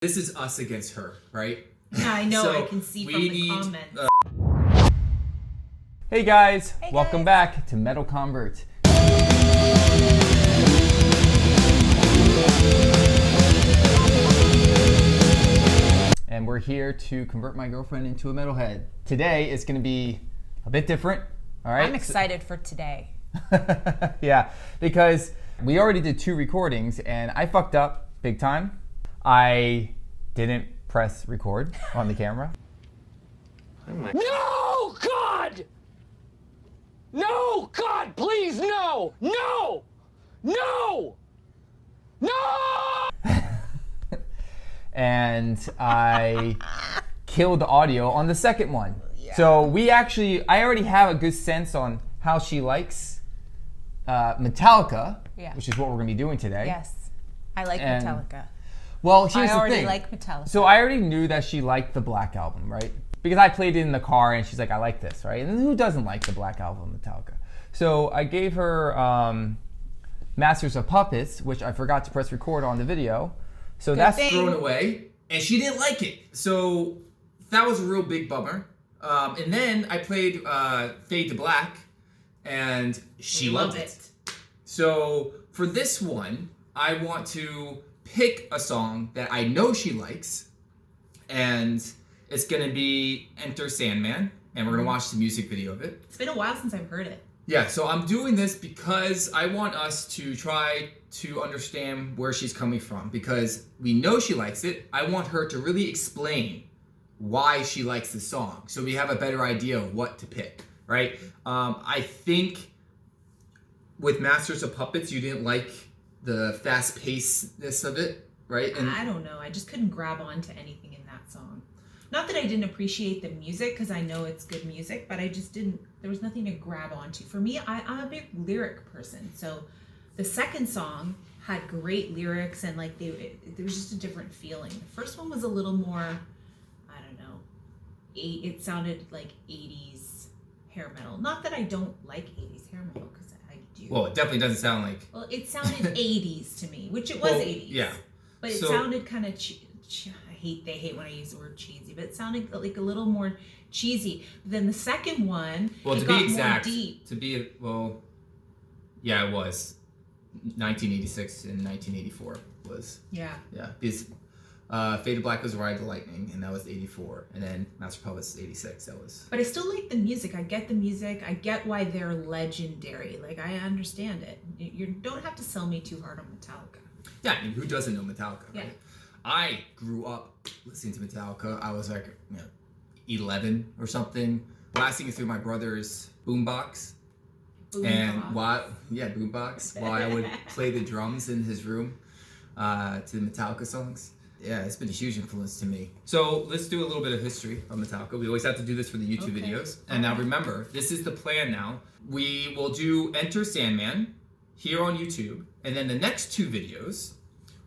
This is us against her, right? Yeah, I know. So I can see from the comments. Hey guys, Hey welcome guys. back to Metal Convert. And we're here to convert my girlfriend into a metalhead. Today is going to be a bit different, all right? I'm excited for today. Yeah, because we already did 2 recordings and I fucked up big time. I didn't press record on the camera. No, God! No, God, please, no! No! No! No! And I killed the audio on the second one. Yeah. So I already have a good sense on how she likes Metallica, which is what we're going to be doing today. Yes, I like Metallica. Well, here's the thing. I already like Metallica. So I already knew that she liked the Black Album, right? Because I played it in the car and she's like, I like this, right? And who doesn't like the Black Album, Metallica? So I gave her Masters of Puppets, which I forgot to press record on the video. So that's thrown away, and she didn't like it. So that was a real big bummer. And then I played Fade to Black, and she loved it. So for this one, I want to pick a song that I know she likes, and it's going to be Enter Sandman, and we're going to watch the music video of it. It's been a while since I've heard it. Yeah, so I'm doing this because I want us to try to understand where she's coming from, because we know she likes it. I want her to really explain why she likes the song, so we have a better idea of what to pick, right? I think with Masters of Puppets, you didn't like the fast-pacedness of it, right? And I don't know. I just couldn't grab onto anything in that song. Not that I didn't appreciate the music, because I know it's good music, but I just didn't. There was nothing to grab onto. For me, I'm a big lyric person, so the second song had great lyrics and like there was just a different feeling. The first one was a little more, I don't know, it sounded like 80s hair metal. Not that I don't like 80s hair metal, because I do. well, it definitely doesn't sound like. Well, it sounded 80s to me, which it was 80s. Yeah. But it sounded kind of they hate when I use the word cheesy, but it sounded like a little more cheesy. But then the second one, Well, it to got be exact, more deep. yeah, it was 1986 and 1984 was. Yeah. Because Fade to Black was Ride the Lightning, and that was 84, and then Master of Puppets 86. That was. But I still like the music. I get the music. I get why they're legendary. Like, I understand it. You don't have to sell me too hard on Metallica. Yeah, I mean, who doesn't know Metallica? Yeah. Right? I grew up listening to Metallica. I was like, 11 or something, blasting it through my brother's boombox. Boombox while I would play the drums in his room to the Metallica songs. Yeah, it's been a huge influence to me. So let's do a little bit of history of Metallica. We always have to do this for the YouTube videos. And now remember, this is the plan now. We will do Enter Sandman here on YouTube, and then the next 2 videos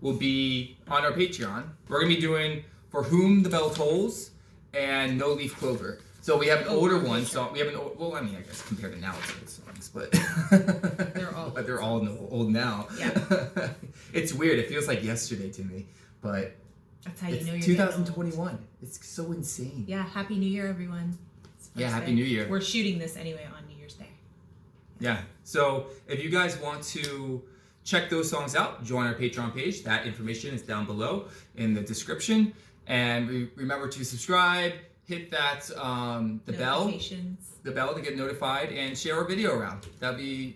will be on our Patreon. We're gonna be doing For Whom the Bell Tolls and No Leaf Clover. So we have an older one. So we have I guess compared to now it's old songs, but they're all old now. Yeah. It's weird. It feels like yesterday to me, but that's how you know you're 2021. It's so insane. Yeah. Happy New Year, everyone. Yeah. Happy New Year. We're shooting this anyway on New Year's Day. Yeah. So if you guys want to check those songs out, join our Patreon page. That information is down below in the description. And remember to subscribe, hit that the bell to get notified, and share our video around. That'd be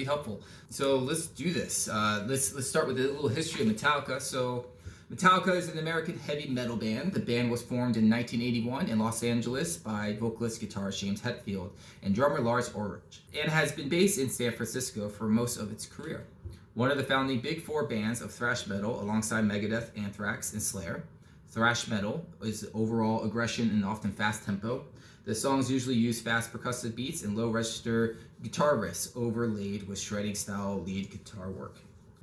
helpful. So let's do this. Let's start with a little history of Metallica. So Metallica is an American heavy metal band. The band was formed in 1981 in Los Angeles by vocalist guitarist James Hetfield and drummer Lars Ulrich, and has been based in San Francisco for most of its career. One of the founding big 4 bands of thrash metal alongside Megadeth, Anthrax, and Slayer. Thrash metal is overall aggression and often fast tempo. The songs usually use fast percussive beats and low register guitar riffs overlaid with shredding style lead guitar work.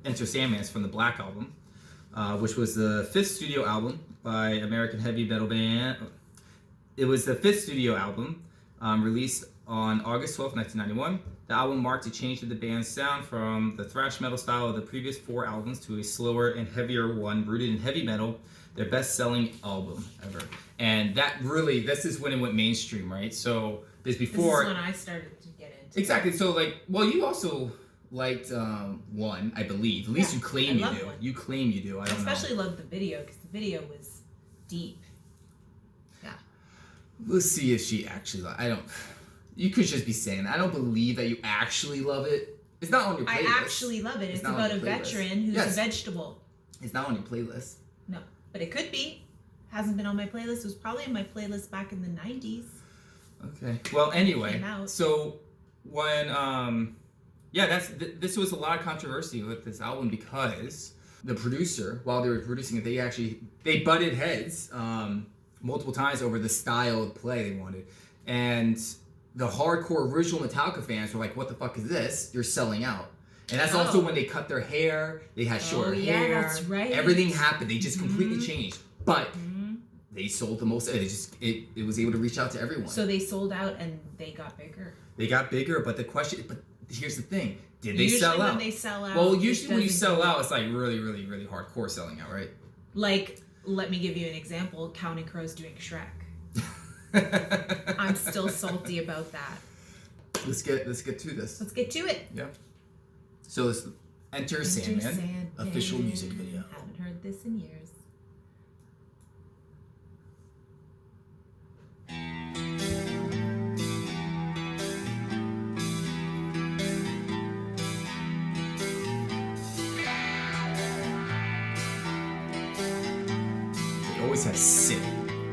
Enter Sandman is from the Black Album, which was the 5th studio album by American heavy metal band. It was the 5th studio album released on August 12, 1991. The album marked a change in the band's sound from the thrash metal style of the previous 4 albums to a slower and heavier one rooted in heavy metal their best-selling album ever. And that really, this is when it went mainstream, right? So this before. This is when I started to get into Exactly. So like, well, you also liked One, I believe. At least you claim you do. One. You claim you do. I don't know. I especially loved the video because the video was deep. Yeah. Let's see if she actually. I don't. You could just be saying that. I don't believe that you actually love it. It's not on your playlist. I actually love it. It's not on about a your playlist. veteran who's a vegetable. It's not on your playlist. No, but it could be. Hasn't been on my playlist. It was probably in my playlist back in the 90s. Okay. Well, anyway, Came out. so when this was a lot of controversy with this album because the producer, while they were producing it, they butted heads multiple times over the style of play they wanted, and the hardcore original Metallica fans were like, "What the fuck is this? You're selling out." And that's also when they cut their hair. They had shorter hair. That's right. Everything happened. They just completely changed, but. They sold the most. It was able to reach out to everyone. So they sold out and they got bigger. They got bigger, but here's the thing: did they usually sell out? When they sell out, well, usually when you sell out, it's like really, really, really hardcore selling out, right? Like, let me give you an example: Counting Crows doing Shrek. I'm still salty about that. Let's get to this. Let's get to it. Yeah. So this Enter Sandman official music video. Haven't heard this in years. They always have sick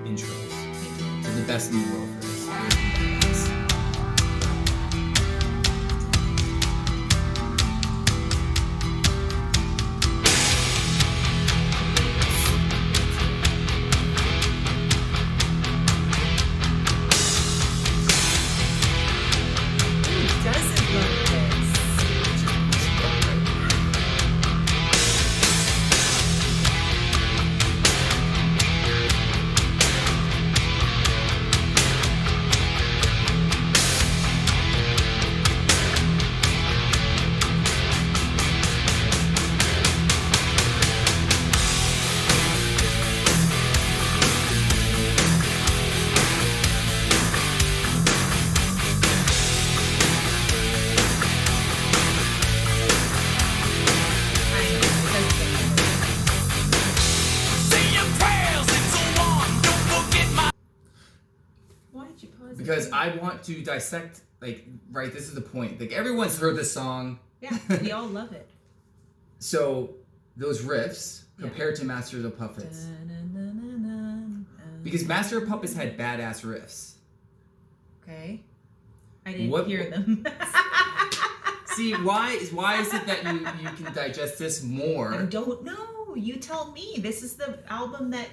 intros. They're the best in the world for this. Because I want to dissect, like, right, this is the point. Like, everyone's heard this song. Yeah, we all love it. So, those riffs, compared to Master of Puppets. Because Master of Puppets had badass riffs. Okay. I didn't hear them. See, why is it that you can digest this more? I don't know. You tell me. This is the album that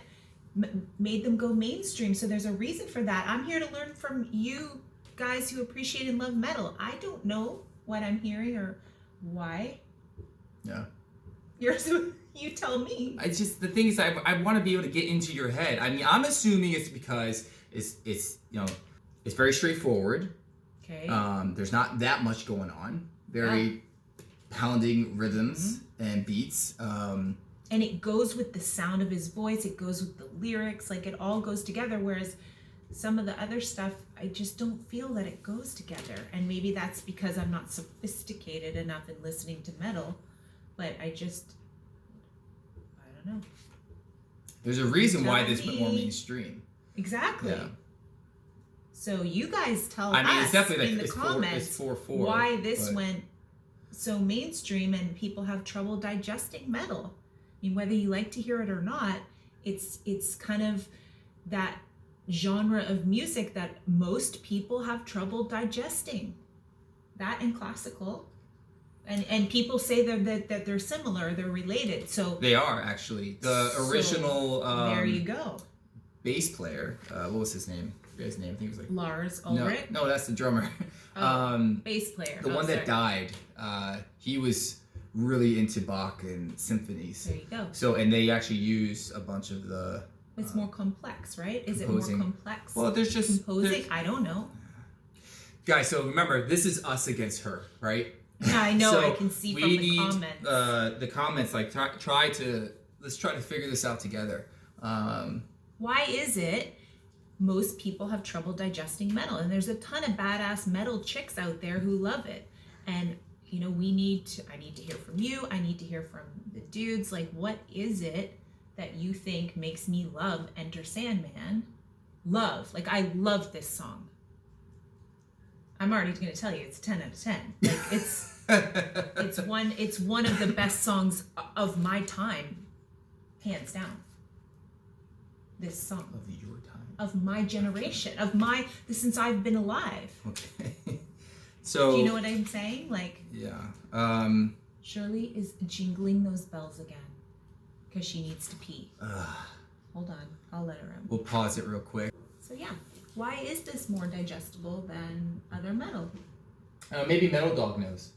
made them go mainstream, so there's a reason for that. I'm here to learn from you guys who appreciate and love metal. I don't know what I'm hearing or why. Yeah. You tell me. The thing is, I want to be able to get into your head. I mean, I'm assuming it's because it's very straightforward. Okay. There's not that much going on. Very pounding rhythms and beats. And it goes with the sound of his voice. It goes with the lyrics. Like, it all goes together. Whereas some of the other stuff, I just don't feel that it goes together. And maybe that's because I'm not sophisticated enough in listening to metal. But I don't know. There's a reason why this went more mainstream. Exactly. Yeah. So you guys tell it's us definitely in the comments why this went so mainstream and people have trouble digesting metal. I mean, whether you like to hear it or not, it's kind of that genre of music that most people have trouble digesting. That and classical. And people say that they're similar, they're related. So they are actually. The original there you go. Bass player, what was his name? I forget his name. I think it was like Lars Ulrich. No, that's the drummer. Bass player. The one that died. He was really into Bach and symphonies. There you go. So, and they actually use a bunch of the. It's more complex, right? Is composing. it more complex? Well, there's just composing. I don't know. Guys, so remember, this is us against her, right? Yeah, I know. So I can see from the comments. The comments, like, let's try to figure this out together. Why is it most people have trouble digesting metal? And there's a ton of badass metal chicks out there who love it. And, you know, I need to hear from you. I need to hear from the dudes. Like, what is it that you think makes me love Enter Sandman? Like, I love this song. I'm already going to tell you, it's a 10 out of 10. Like, it's one of the best songs of my time, hands down. This song. Of your time. Of my generation. Since I've been alive. Okay. So. Do you know what I'm saying? Like. Yeah. Shirley is jingling those bells again. Because she needs to pee. Hold on. I'll let her in. We'll pause it real quick. So yeah. Why is this more digestible than other metal? Maybe Metal Dog knows.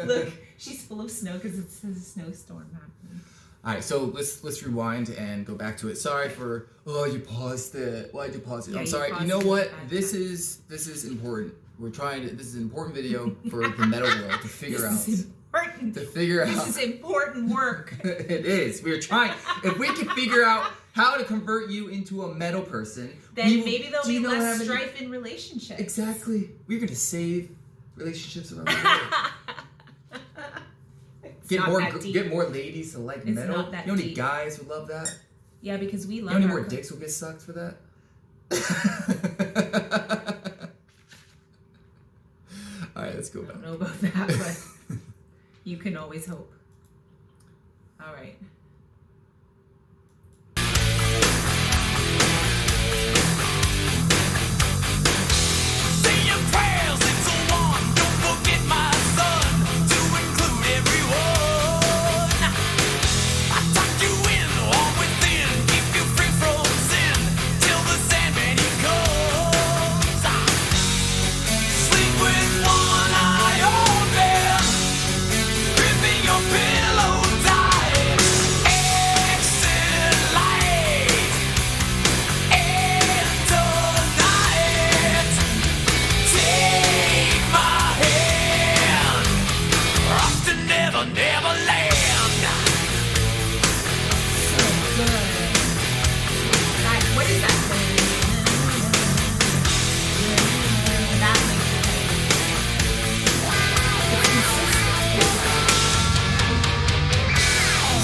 Look, she's full of snow because it's a snowstorm happening. All right, so let's rewind and go back to it. Sorry for you paused it. Why'd you pause it? Yeah, I'm you sorry. You paused know it what? at This is important. This is an important video for the metal world to figure out. This is important. To figure out. This is important work. It is. We're trying. If we can figure out how to convert you into a metal person, Then maybe there'll be less strife in relationships. Exactly. We're gonna save relationships around the world. Get more ladies to like metal. Not that you know how many deep. guys would love that? Yeah, because we You love know how many our more dicks will get sucked for that? All right, let's go I back. don't know about that, but you can always hope. All right. What is that? That makes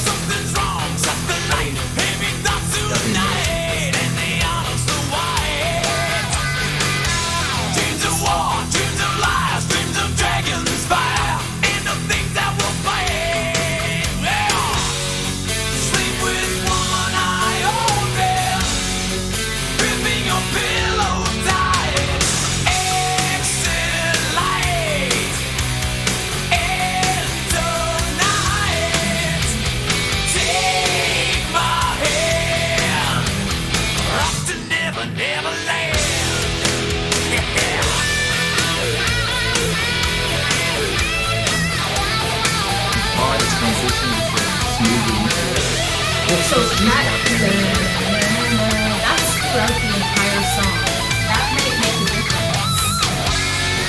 Something's wrong, something like heavy thoughts tonight, and the autumn's so white. Dreams of war, dreams of lies, dreams of dragons fire, and of things that will fade. Yeah. Sleep with one eye open, gripping your pillow tight. Exit light, enter night. Take my hand, off to never, never land. Oh, this transition is smoothly. so that's throughout the entire song. That might make a difference.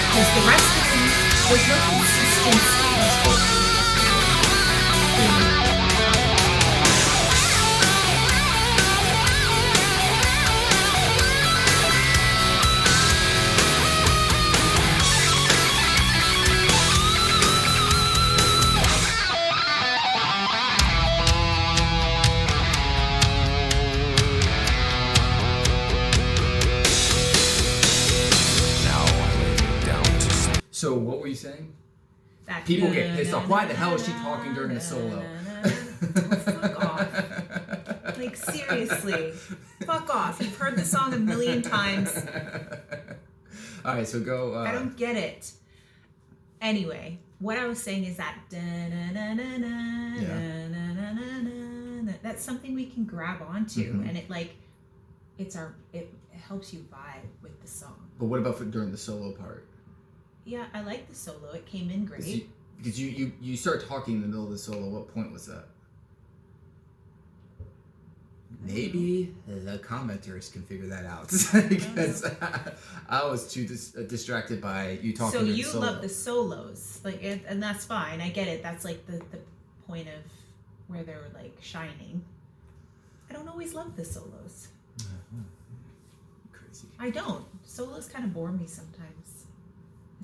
Because the rest of them, there's no consistency. So what were you saying? That People get pissed off. Why the hell is she talking during a solo? Oh, fuck off. Like, seriously. Fuck off. You've heard the song a million times. All right, so go. I don't get it. Anyway, what I was saying is that that's something we can grab onto, and it helps you vibe with the song. But what about during the solo part? Yeah, I like the solo. It came in great. Because you start talking in the middle of the solo. What point was that? Maybe the commenters can figure that out because I was too distracted by you talking. So to you the solo. love the solos, like, and that's fine. I get it. That's like the point of where they're like shining. always love the solos. Crazy. I don't. Solos kind of bore me sometimes.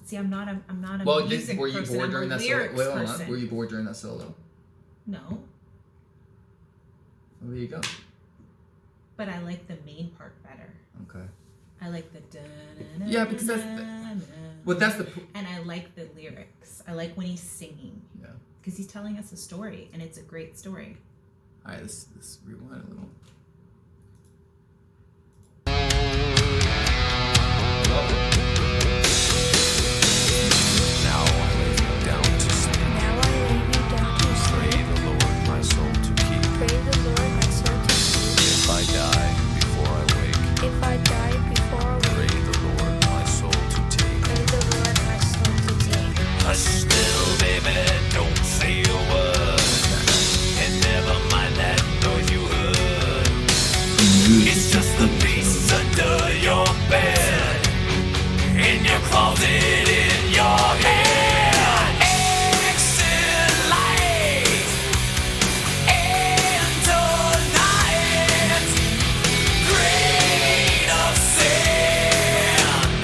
See, I'm not a Well, music were you person. bored I'm during a that solo? lyrics Wait, hold on. person. Were you bored during that solo? No, Well, there you go. but I like the main part better. Okay. I like the dun. Yeah, because that's that's the. And I like the lyrics. I like when he's singing. Yeah. Because he's telling us a story, and it's a great story. All right, let's rewind a little. Now I lay you down to sleep. Now I lay you down to Pray sleep. the Lord my soul to keep. Pray the Lord my soul to keep. If I die before I wake, If I die before I pray wake, the Lord my soul to take. pray the Lord my soul to take. Hush still, baby, don't say a word. And never mind that noise you heard. It's just the beast under your bed. In your closet, in your head. Exit light. Enter night. Grain of sand.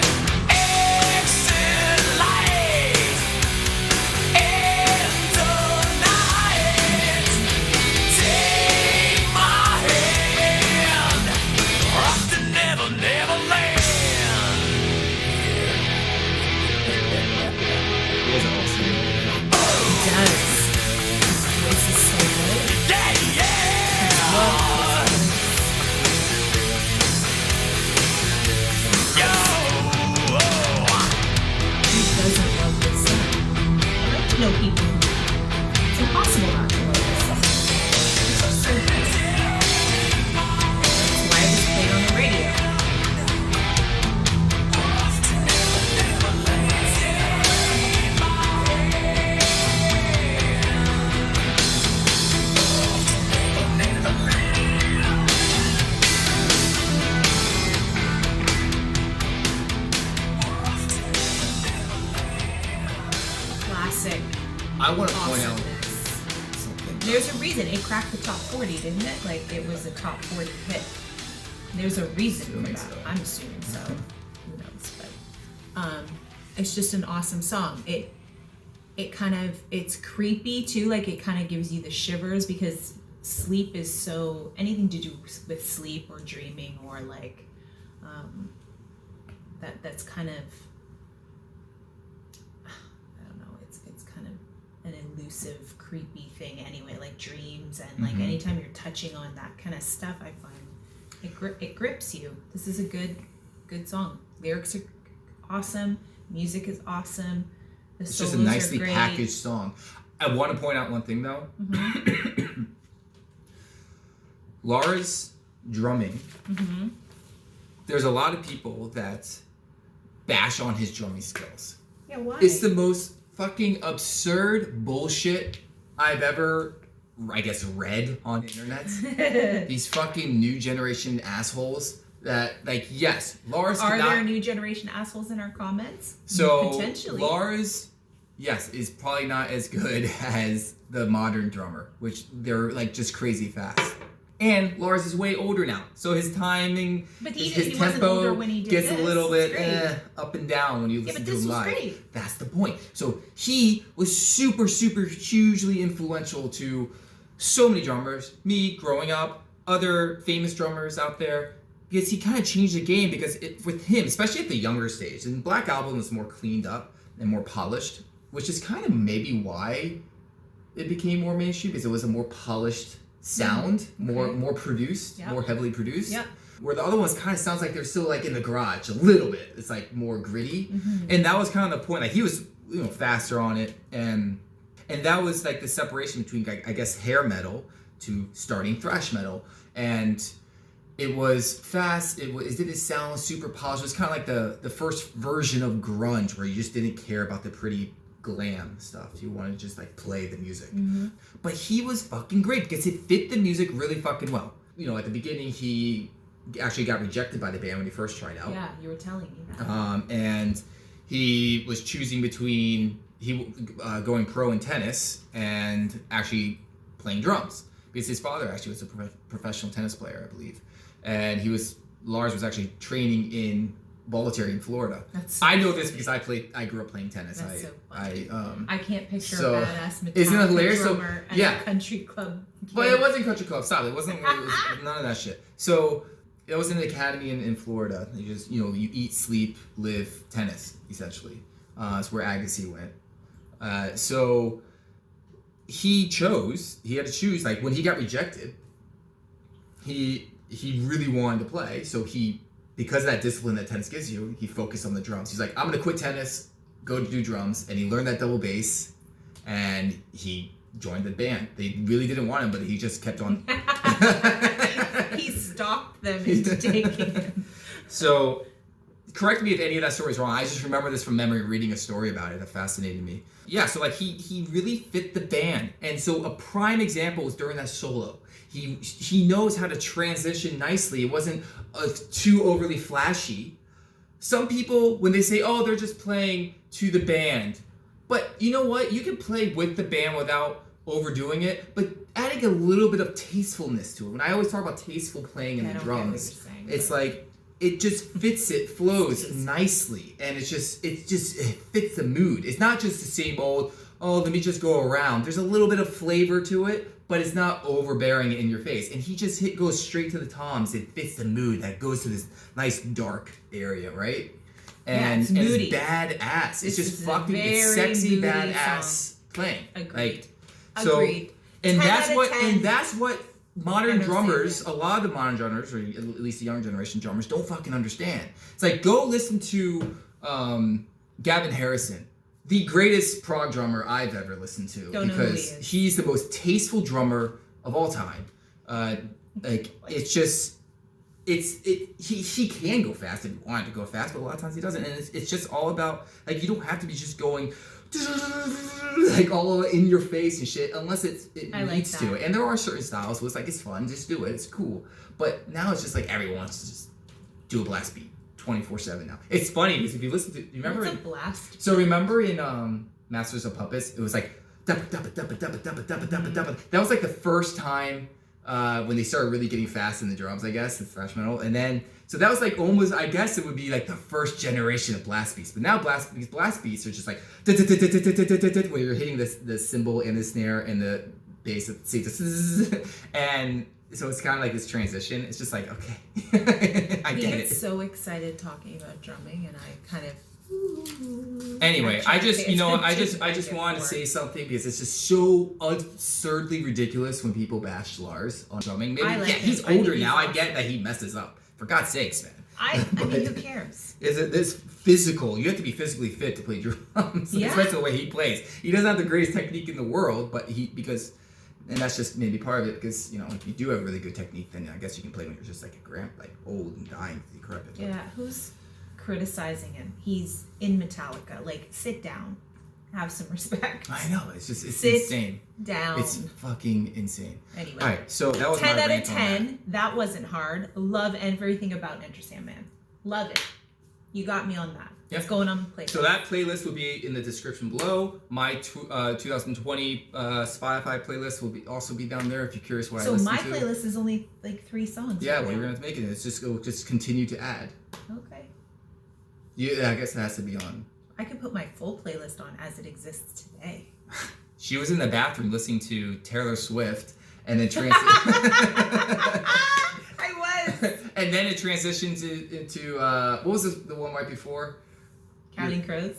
Exit light. Enter night. Take my hand. Rock to never, never land. It was awesome. It does. His voice is so good. Yeah, yeah. Yo. Who doesn't love this song? I like to know people. It's impossible not to love this song. It's just so good. That's why it was played on the radio. Classic. I want to point out Awesomeness. something. There's a reason it cracked the top 40, didn't it? Like it was a top 40 hit. There's a reason for Assuming that. so. I'm assuming so. Who knows? But it's just an awesome song. It kind of it's creepy too. Like it kind of gives you the shivers because sleep is so anything to do with sleep or dreaming or like that's kind of I don't know. It's kind of an elusive, creepy thing anyway. Like dreams and like anytime you're touching on that kind of stuff, I find it grips you. This is a good song. Lyrics are awesome. Music is awesome. The It's just a solos nicely are great. packaged song. I want to point out one thing though. Laura's drumming. There's a lot of people that bash on his drumming skills. Yeah, why? It's the most fucking absurd bullshit I've ever, I guess, read on the internet. These fucking new generation assholes that, like, yes, Lars Are cannot... there new generation assholes in our comments? So Potentially. Lars, yes, is probably not as good as the modern drummer, which they're like just crazy fast. And Lars is way older now, so his timing, But his he wasn't tempo older when he did gets this. a little It's bit great. up and down when you Yeah, listen but to this him was live. great. That's the point. So he was super, super hugely influential to so many drummers, me growing up, other famous drummers out there, because he kind of changed the game because with him, especially at the younger stage, and Black Album was more cleaned up and more polished, which is kind of maybe why it became more mainstream, because it was a more polished sound, more produced, Yep. more heavily produced. Yep. Where the other ones kind of sounds like they're still like in the garage a little bit. It's like more gritty, and that was kind of the point. Like he was, faster on it, and that was like the separation between, I guess, hair metal to starting thrash metal, and it was fast. It didn't sound super polished. It was kind of like the first version of grunge, where you just didn't care about the pretty glam stuff. You wanted to just like play the music. But he was fucking great because it fit the music really fucking well. At the beginning, he actually got rejected by the band when he first tried out. Yeah, you were telling me that. And he was choosing between going pro in tennis and actually playing drums, because his father actually was a professional tennis player, I believe, and Lars was actually training in Bolletary in Florida. That's so I know this because I grew up playing tennis. That's so funny. I I can't picture so- a badass Metallica Isn't it hilarious? So, drummer at yeah. a country club. But it wasn't country club. Stop. It wasn't. It was none of that shit. So it was in the academy in Florida. You just you eat, sleep, live tennis essentially. It's where Agassi went. So he had to choose. Like when he got rejected, he really wanted to play. So because of that discipline that tennis gives you, he focused on the drums. He's like, I'm gonna quit tennis, go to do drums, and he learned that double bass, and he joined the band. They really didn't want him, but he just kept on. He stalked them into taking him. So, correct me if any of that story is wrong. I just remember this from memory, reading a story about it that fascinated me. Yeah, so like he really fit the band, and so a prime example was during that solo. He knows how to transition nicely. It wasn't too overly flashy. Some people, when they say, "Oh, they're just playing to the band," but you know what? You can play with the band without overdoing it, but adding a little bit of tastefulness to it. When I always talk about tasteful playing in I the don't get what drums, you're saying, it's but- like it just fits. It flows nicely, and it fits the mood. It's not just the same old. Oh, let me just go around. There's a little bit of flavor to it, but it's not overbearing in your face. And he just goes straight to the toms. It fits the mood that goes to this nice dark area, right? And it's and moody. it's badass. It's This just is a fucking very sexy moody badass playing. Agreed. Like, so, Agreed. and 10 that's out of what 10. and that's what modern Enter drummers, Sandman. a lot of the modern drummers, or at least the younger generation drummers, don't fucking understand. It's like, go listen to Gavin Harrison, the greatest prog drummer I've ever listened to, Don't know who he because is. he's the most tasteful drummer of all time. It's just, he can go fast if he wanted to go fast, but a lot of times he doesn't, and it's just all about, like, you don't have to be just going like all in your face and shit unless it I like needs to. that. And there are certain styles where it's like, it's fun, just do it, it's cool. But now it's just like everyone wants to just do a blast beat 24/7 now. It's funny because if you listen to, you remember What's a in, blast? so remember in Masters of Puppets, it was like that was like the first time when they started really getting fast in the drums, I guess, the thrash metal. And then so that was like almost, I guess it would be like the first generation of blast beats. But now blast beats are just like where you're hitting the cymbal and the snare and the bass at the same, and so it's kind of like this transition. It's just like, okay, I He get gets it. so excited talking about drumming, and I kind of. Anyway, try I to just, pay attention I to just get wanted to bored. say something because it's just so absurdly ridiculous when people bash Lars on drumming. Maybe, I like yeah, him. he's I think older he's now. I awesome. get that he messes up. For God's sakes, man. I mean, But- who cares? Is it this physical? You have to be physically fit to play drums. Yeah. Especially the way he plays. He doesn't have the greatest technique in the world, but and that's just maybe part of it because, if you do have really good technique, then I guess you can play when you're just like old and dying, decrepit. Yeah, who's criticizing him? He's in Metallica. Like, sit down. Have some respect. I know. It's Sit insane. down. It's fucking insane. Anyway. All right, so that was 10 my out of rant on that. 10. That wasn't hard. Love everything about Enter Sandman. Love it. You got me on that. It's Yeah. going on the playlist. So that playlist will be in the description below. My 2020 Spotify playlist will also be down there if you're curious what I So listen my to. playlist is only like 3 songs. Yeah, right well, you're now. gonna have to make it. It'll just continue to add. Okay. Yeah, I guess it has to be on. I could put my full playlist on as it exists today. She was in the bathroom listening to Taylor Swift, and then I was. and then it transitioned into what was the one right before? Counting Crows.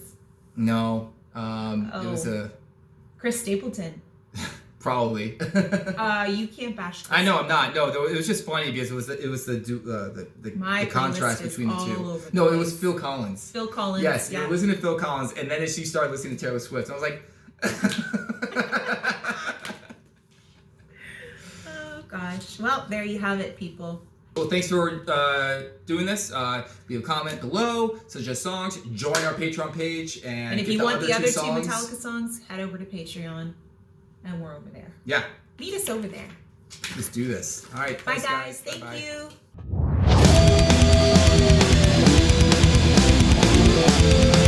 No, it was Oh. Chris Stapleton. probably. You can't bash Chris I know I'm not. No, though it was just funny because it was My the contrast playlist is between the all two. over the No, it place. was Phil Collins. Phil Collins. Yes, yeah. you were listening to Phil Collins, and then as she started listening to Taylor Swift, I was like, Oh gosh. Well, there you have it, people. well, thanks for doing this. Leave a comment below, suggest songs, join our Patreon page, And if get you want the other two songs. Metallica songs, head over to Patreon, and we're over there. Yeah, Meet us over there. let's do this. All right, Bye, thanks, guys. Thank Bye-bye. you.